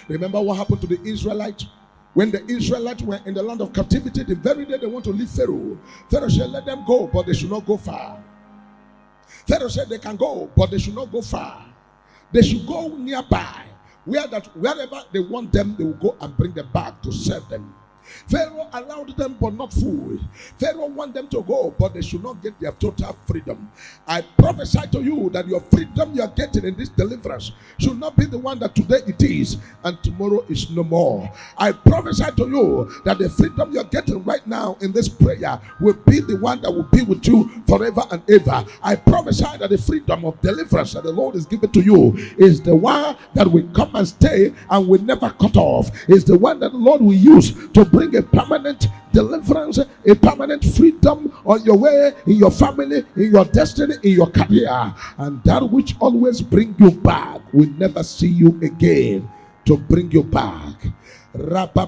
Remember what happened to the Israelites? When the Israelites were in the land of captivity, the very day they want to leave Pharaoh, Pharaoh said, let them go, but they should not go far. Pharaoh said they can go, but they should not go far. They should go nearby, wherever they want them, they will go and bring them back to serve them. Pharaoh allowed them, but not full. Pharaoh want them to go, but they should not get their total freedom. I prophesy to you that your freedom you are getting in this deliverance should not be the one that today it is and tomorrow is no more. I prophesy to you that the freedom you are getting right now in this prayer will be the one that will be with you forever and ever. I prophesy that the freedom of deliverance that the Lord is giving to you is the one that will come and stay and will never cut off. Is the one that the Lord will use to bring a permanent deliverance, a permanent freedom on your way, in your family, in your destiny, in your career. And that which always bring you back will never see you again to bring you back. Ridon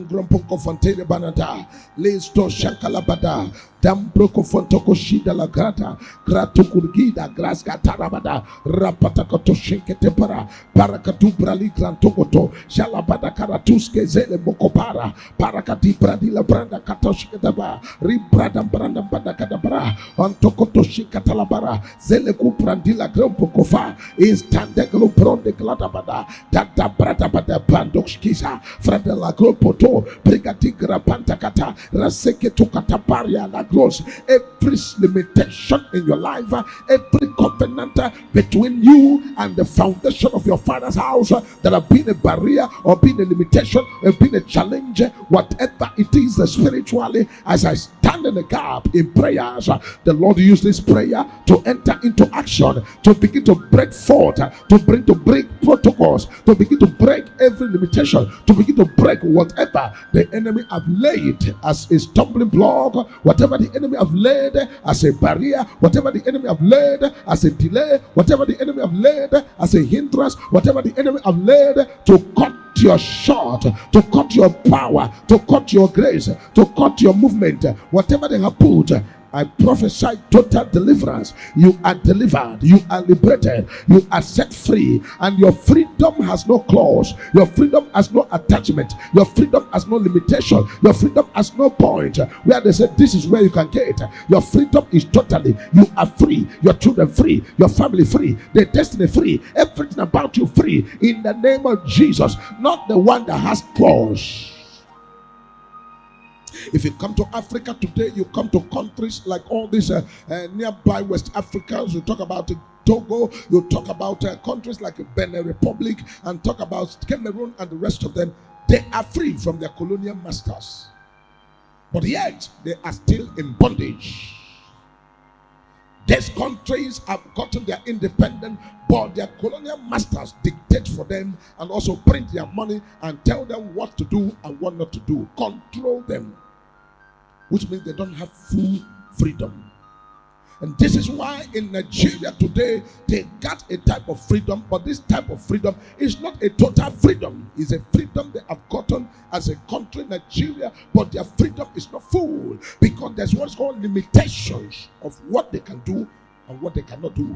Gromponko Fontaine Banata, Listo Shankalabada, Dambroko Fontoko Shida La Grata, Gratukurgida, Graska Tarabada, Rapatakoto Shinketepara, Parakatu Brali Grantokoto, Shalabada Karatuske Zele Mokopara, Parakati Bradila Branda Katoshikataba, Ribradam Brandam Badakadabara, Antokoto Shikatalabara, Zele Kuprandila Grompokofa, is Tandeglo Bronde Gladabada, da brata bada bandokskiza frada la gropoto brigadigra pantakata raseke tukata paria la gross. Every limitation in your life, every covenant between you and the foundation of your father's house that have been a barrier or been a limitation or been a challenge, whatever it is spiritually, as I stand in the gap in prayers, the Lord used this prayer to enter into action, to begin to break forth, to break protocols, to begin to break every limitation, to begin to break whatever the enemy have laid as a stumbling block, whatever the enemy have laid as a barrier, whatever the enemy have laid as a delay, whatever the enemy have laid as a hindrance, whatever the enemy have laid to cut your short, to cut your power, to cut your grace, to cut your movement, whatever they have put. I prophesy total deliverance. You are delivered, you are liberated, you are set free, and your freedom has no clause, your freedom has no attachment, your freedom has no limitation, your freedom has no point where they said this is where you can get. Your freedom is totally, you are free, your children free, your family free, their destiny free, everything about you free in the name of Jesus, not the one that has clause. If you come to Africa today, you come to countries like all these nearby West Africans. You talk about Togo, you talk about countries like Benin Republic, and talk about Cameroon and the rest of them. They are free from their colonial masters, but yet they are still in bondage. These countries have gotten their independence, but their colonial masters dictate for them and also print their money and tell them what to do and what not to do. Control them, which means they don't have full freedom. And this is why in Nigeria today, they got a type of freedom, but this type of freedom is not a total freedom. It's a freedom they have gotten as a country, Nigeria, but their freedom is not full because there's what's called limitations of what they can do and what they cannot do.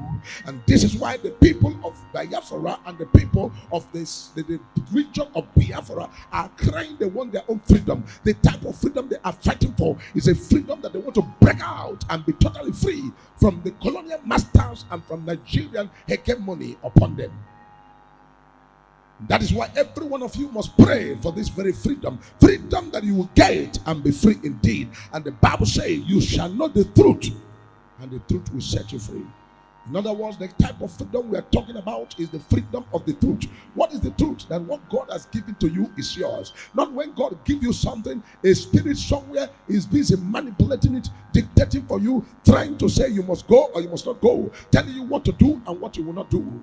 And this is why the people of Biafra and the people of the region of Biafra are crying they want their own freedom. The type of freedom they are fighting for is a freedom that they want to break out and be totally free from the colonial masters and from Nigerian hegemony upon them. That is why every one of you must pray for this very freedom. Freedom that you will get and be free indeed. And the Bible says you shall know the truth, and the truth will set you free. In other words, the type of freedom we are talking about is the freedom of the truth. What is the truth? That what God has given to you is yours. Not when God gives you something, a spirit somewhere is busy manipulating it, dictating for you, trying to say you must go or you must not go, telling you what to do and what you will not do.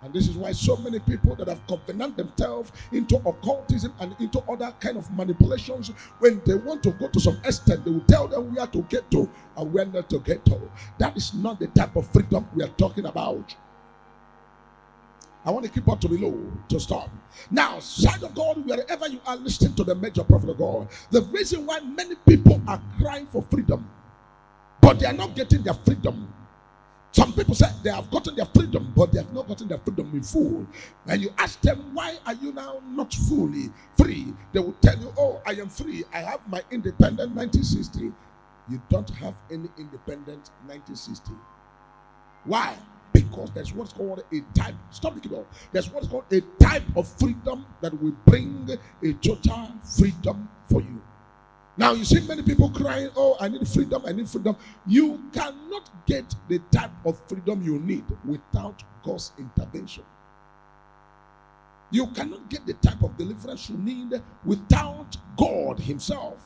And this is why so many people that have covenanted themselves into occultism and into other kind of manipulations, when they want to go to some extent, they will tell them where to get to and where not to get to. That is not the type of freedom we are talking about. I want to keep up to below to stop. Now, child of God, wherever you are listening to the major prophet of God, the reason why many people are crying for freedom, but they are not getting their freedom, Some people say they have gotten their freedom, but they have not gotten their freedom in full. And you ask them, why are you now not fully free? They will tell you, oh, I am free. I have my independent 1960. You don't have any independent 1960. Why? Because there's what's called a type. Stop it all. There's what's called a type of freedom that will bring a total freedom for you. Now you see many people crying, oh, I need freedom, I need freedom. You cannot get the type of freedom you need without God's intervention. You cannot get the type of deliverance you need without God himself.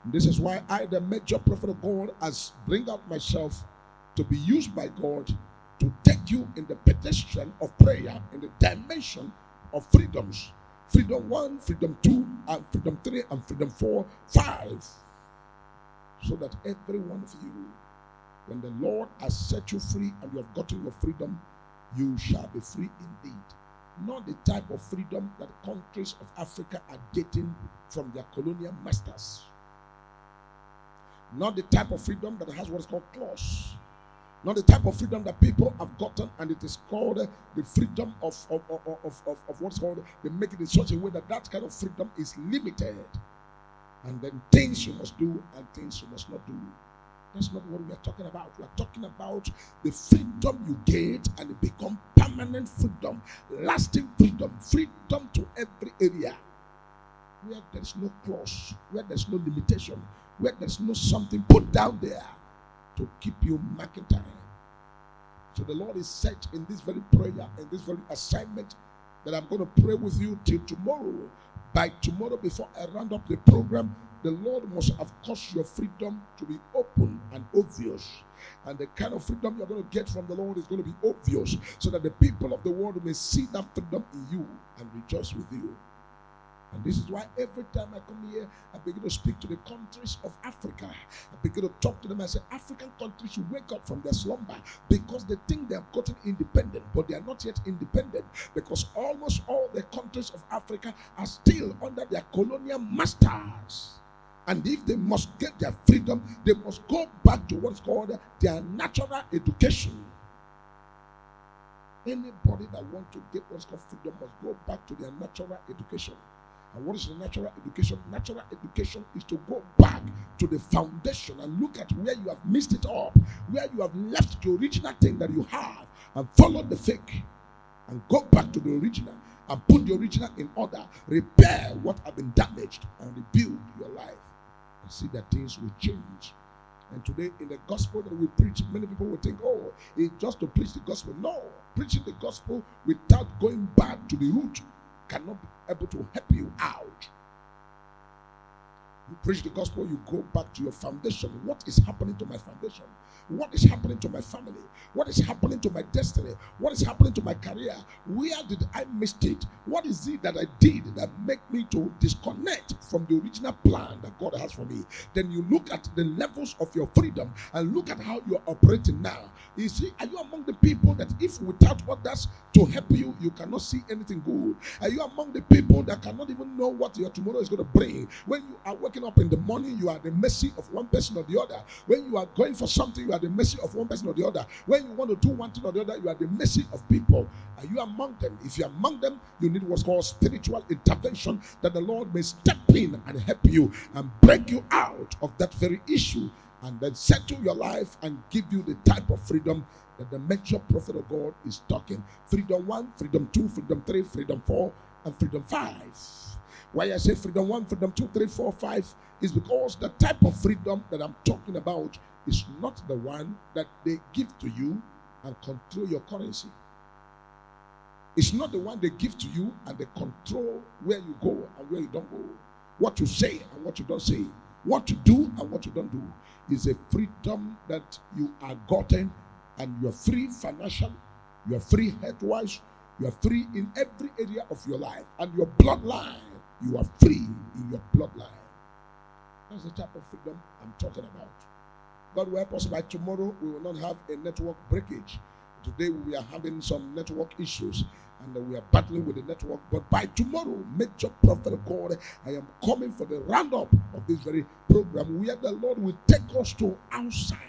And this is why I, the major prophet of God, has bring out myself to be used by God to take you in the pedestrian of prayer, in the dimension of freedoms. Freedom 1, freedom 2, and freedom 3, and freedom 4, 5. So that every one of you, when the Lord has set you free and you have gotten your freedom, you shall be free indeed. Not the type of freedom that countries of Africa are getting from their colonial masters. Not the type of freedom that has what is called clause. Not the type of freedom that people have gotten, and it is called the freedom of what's called, they make it in such a way that that kind of freedom is limited. And then things you must do and things you must not do. That's not what we are talking about. We are talking about the freedom you get and it become permanent freedom, lasting freedom, freedom to every area. Where there is no clause, where there is no limitation, where there is no something put down there to keep you marking time. So the Lord is set in this very prayer and this very assignment that I'm going to pray with you till tomorrow. By tomorrow, before I round up the program, the Lord must have caused your freedom to be open and obvious. And the kind of freedom you're going to get from the Lord is going to be obvious, so that the people of the world may see that freedom in you and rejoice with you. And this is why every time I come here, I begin to speak to the countries of Africa. I begin to talk to them. I say, African countries should wake up from their slumber, because they think they have gotten independent, but they are not yet independent, because almost all the countries of Africa are still under their colonial masters. And if they must get their freedom, they must go back to what's called their natural education. Anybody that wants to get what's called freedom must go back to their natural education. And what is the natural education? Natural education is to go back to the foundation and look at where you have messed it up, where you have left the original thing that you have, and follow the fake, and go back to the original and put the original in order, repair what has been damaged, and rebuild your life, and see that things will change. And today in the gospel that we preach, many people will think, oh, it's just to preach the gospel. No, preaching the gospel without going back to the root cannot be able to help you out. You preach the gospel, you go back to your foundation. What is happening to my foundation? What is happening to my family? What is happening to my destiny? What is happening to my career? Where did I miss it? What is it that I did that make me to disconnect from the original plan that God has for me? Then you look at the levels of your freedom and look at how you're operating now. You see, are you among the people that if without others to help you, you cannot see anything good? Are you among the people that cannot even know what your tomorrow is going to bring? When you are waking up in the morning, you are the mercy of one person or the other. When you are going for something, you are the mercy of one person or the other. When you want to do one thing or the other, you are the mercy of people. Are you among them? If you are among them, you need what's called spiritual intervention, that the Lord may step in and help you and break you out of that very issue, and then settle your life and give you the type of freedom that the major prophet of God is talking. Freedom 1, freedom 2, freedom 3, freedom 4, and freedom 5. Why I say freedom 1, freedom 2, 3, 4, 5 is because the type of freedom that I'm talking about is not the one that they give to you and control your currency. It's not the one they give to you and they control where you go and where you don't go, what you say and what you don't say, what you do and what you don't do. Is a freedom that you are gotten, and you are free financially, you are free health-wise, you are free in every area of your life, and your bloodline, you are free in your bloodline. That's the type of freedom I'm talking about. God will help us. By tomorrow, we will not have a network breakage. Today, we are having some network issues, and we are battling with the network. But by tomorrow, major prophet of God, I am coming for the roundup of this very program, where the Lord will take us to outside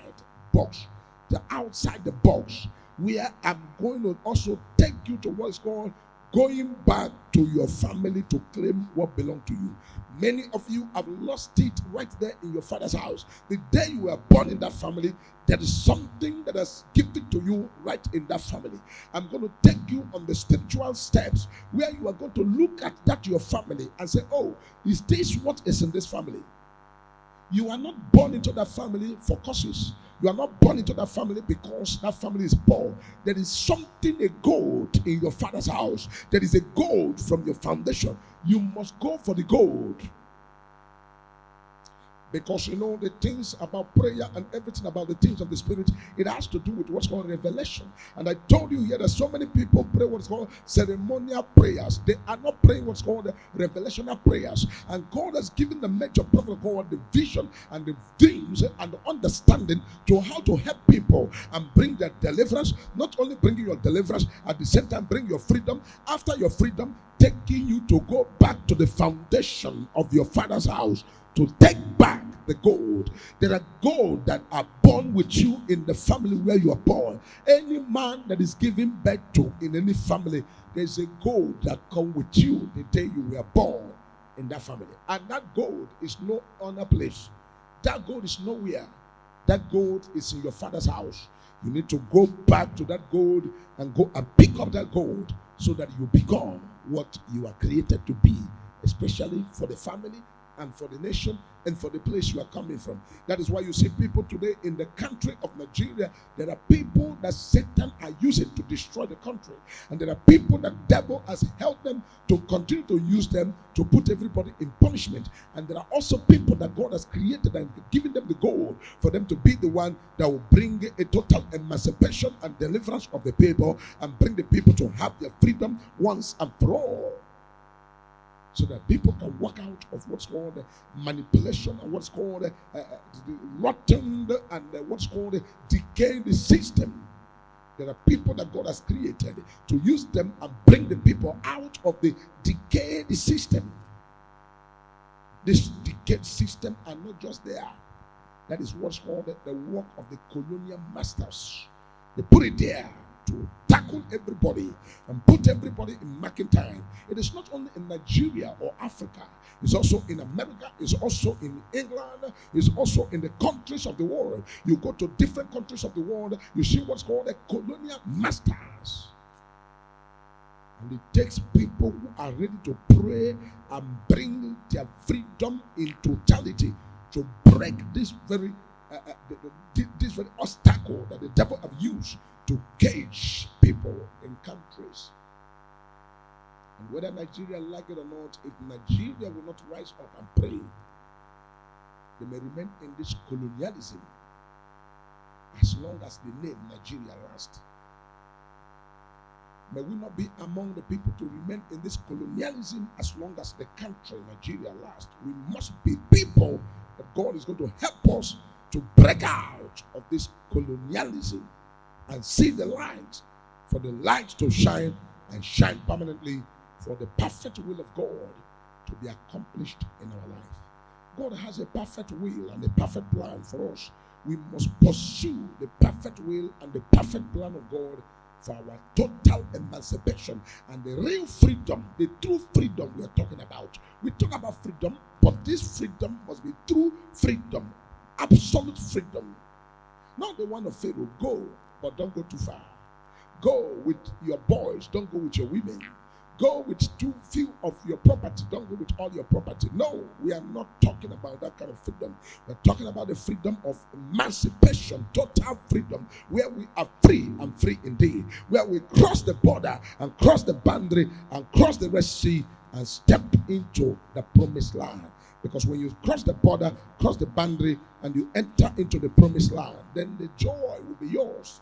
box the outside the box, where I'm going to also take you to what's called going back to your family to claim what belongs to you. Many of you have lost it right there in your father's house. The day you were born in that family, there is something that has given to you right in that family. I'm going to take you on the spiritual steps where you are going to look at that your family and say, oh, is this what is in this family? You are not born into that family for causes. You are not born into that family because that family is poor. There is something, a gold in your father's house. There is a gold from your foundation. You must go for the gold. Because you know the things about prayer and everything about the things of the spirit, it has to do with what's called revelation. And I told you here that so many people pray what's called ceremonial prayers. They are not praying what's called revelational prayers. And God has given the major prophet God the vision and the dreams and the understanding to how to help people and bring their deliverance. Not only bringing your deliverance, at the same time bring your freedom. After your freedom, taking you to go back to the foundation of your father's house, to take back the gold. There are gold that are born with you in the family where you are born. Any man that is giving birth to in any family, there's a gold that comes with you the day you were born in that family. And that gold is no other place. That gold is nowhere. That gold is in your father's house. You need to go back to that gold and go and pick up that gold so that you become what you are created to be, especially for the family and for the nation and for the place you are coming from. That is why you see people today in the country of Nigeria. There are people that Satan are using to destroy the country, and there are people that devil has helped them to continue to use them to put everybody in punishment. And there are also people that God has created and given them the goal for them to be the one that will bring a total emancipation and deliverance of the people and bring the people to have their freedom once and for all, so that people can walk out of what's called manipulation and what's called rotten and what's called decayed system. There are people that God has created to use them and bring the people out of the decayed system. This decayed system are not just there. That is what's called the work of the colonial masters. They put it there to tackle everybody and put everybody in marking time. It is not only in Nigeria or Africa, it's also in America, it's also in England, it's also in the countries of the world. You go to different countries of the world, you see what's called the colonial masters. And it takes people who are ready to pray and bring their freedom in totality to break this very obstacle that the devil have used to cage people in countries. And whether Nigeria like it or not, if Nigeria will not rise up and pray, they may remain in this colonialism as long as the name Nigeria lasts. May we not be among the people to remain in this colonialism as long as the country Nigeria lasts. We must be people that God is going to help us to break out of this colonialism and see the light, for the light to shine and shine permanently, for the perfect will of God to be accomplished in our life. God has a perfect will and a perfect plan for us. We must pursue the perfect will and the perfect plan of God for our total emancipation and the real freedom, the true freedom we are talking about. We talk about freedom, but this freedom must be true freedom, absolute freedom. Not the one of Pharaoh. Go, but don't go too far. Go with your boys, don't go with your women. Go with too few of your property, don't go with all your property. No, we are not talking about that kind of freedom. We're talking about the freedom of emancipation, total freedom, where we are free and free indeed, where we cross the border and cross the boundary and cross the Red Sea and step into the promised land. Because when you cross the border, cross the boundary, and you enter into the promised land, then the joy will be yours.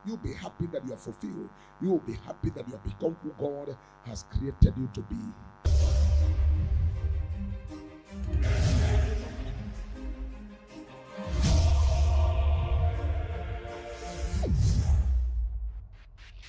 You'll be happy that you are fulfilled. You will be happy that you have become who God has created you to be.